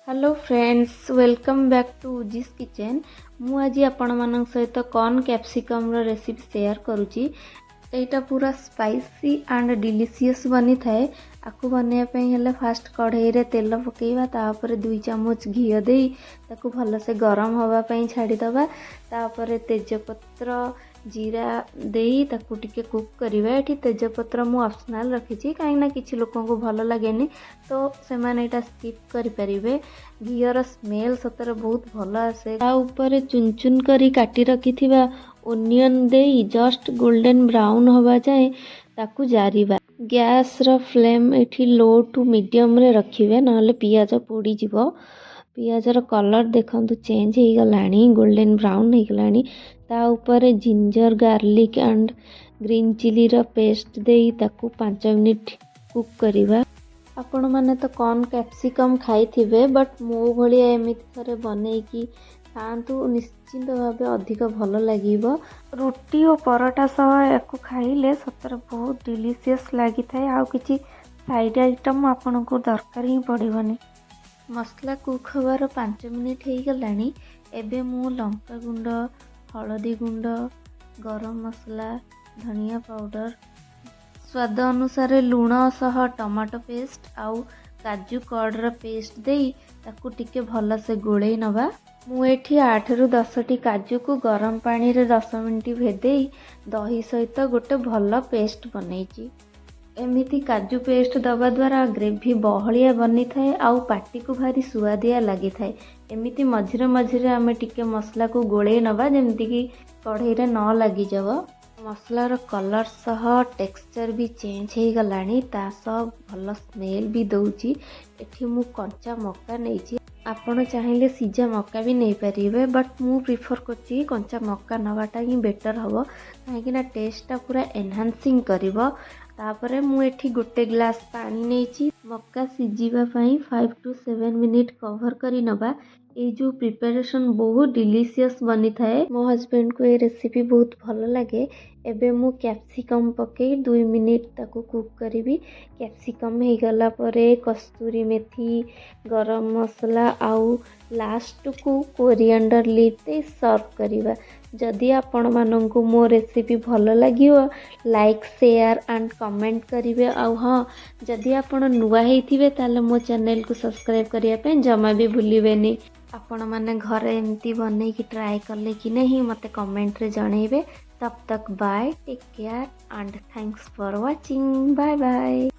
Hello friends, welcome back to उजिस kitchen. मु आज आपण मान सहित कॉर्न कैप्सिकम रो रेसिपी शेयर करुची। एटा पूरा स्पाइसी एंड डिलीशियस बनी थाए। आपको बनवाई हेले फास्ट कढ़ाई रे तेल पकेवा, तापर 2 चम्मच घी दे ताकू भल से गरम होगा छाड़ीदबा। तापर तेजपत्र जीरा देई ताकू टिके कुक करिवे। एठी तेजपत्र मु ऑप्शनल रखिछि काईना किछि लोकन को भल लागेनी, तो से माने एटा स्किप करि परिबे। घीर स्मेल सतर बहुत भल आसे। ता ऊपर चुन चुन करी काटी रखिथिबा ओनियन देई जस्ट गोल्डन ब्राउन होबा जाए ताकू जारिबा। गैस रो फ्लेम एठी लो टू मीडियम रे रखिबे, नहले पियाज पोड़ी जिवो। पियाज रो कलर देखंतु चेंज हो गलानी, गोल्डन ब्राउन हो गलानी। ता ऊपर ginger garlic and green chilli रो पेस्ट देई ताकू 5 मिनिट कुक करिबा। आपण माने तो कॉर्न कैप्सिकम खाई थिबे, बट मो भलिया एमिति थरे बनै की खातु, निश्चिंत भावे अधिक भल लागिबो। रोटी और परोटा सह याकू खाइले सतर बहुत डिलीशियस लागि थाए। आ किछि साइड आइटम आपन को दरकार ही पड़िबनी। मसला कुक हबार 5 मिनिट हो गलानी। एबे मु लंका गुंड, हलदी गुंड, गरम मसला, धनिया पाउडर, स्वाद अनुसार लुण सह टमाटो पेस्ट आउ काजू कॉर्डर पेस्ट देई ताकू टिके भल से गोळेई नबा। मु एठी 8 रु 10 टी काजू को गरम पानी रे 10 मिनिट भेदेई दही सहित गोटे भल पेस्ट बनैची। एमिति काजू पेस्ट दबा द्वारा ग्रेवी बहलिया बनी थाए आउ पाटी को भारी सुआदिया लगी थाए। एमिति मझिरे मझिरे आमे टिके मसला को गोळे नबा जेमति कि कढ़ाई रे न लगी जाव। मसला रो कलर सह टेक्सचर भी चेंज हो गलानी, ता सब भल स्मेल भी दउची। एठी मु कंचा मक्का नेची, आपण चाहिले सीजा मक्का भी नहीं पारिबे, बट मु प्रिफर करची कंचा मक्का नवाटा ही बेटर हबो काहेकि ना टेस्ट टा पूरा एनहांसिंग करिवो। तापरे मु एठी गोटे ग्लास पानी नेची। मक्का सिजिबा पई 5 टू 7 मिनिट कवर करी नबा। ए जो प्रिपरेशन बहुत डिलीशियस बनी थाए। मो हस्बैंड को ये रेसिपी बहुत भल लगे। एबे मु कैप्सिकम पके 2 मिनिट ताकू कुक करिवि। कैप्सिकम हे गला परे कस्तूरी मेथी, गरम मसला आउ लास्ट को कोरिएंडर लीफ दे सर्व करिवा। जदि आपण मानंकु मो रेसिपी भल लागियो लाइक शेयर एंड कमेंट करिवे। आउ हाँ, जदि आपण नुआ हेइथिबे ताले मो चैनल को सब्सक्राइब करिया पे जमा भी भूलिबेनी। आपण माने घरे एमती बनै की ट्राई करले कि नहीं मते कमेंट रे जणैबे। तब तक bye, take care and thanks for watching. Bye bye.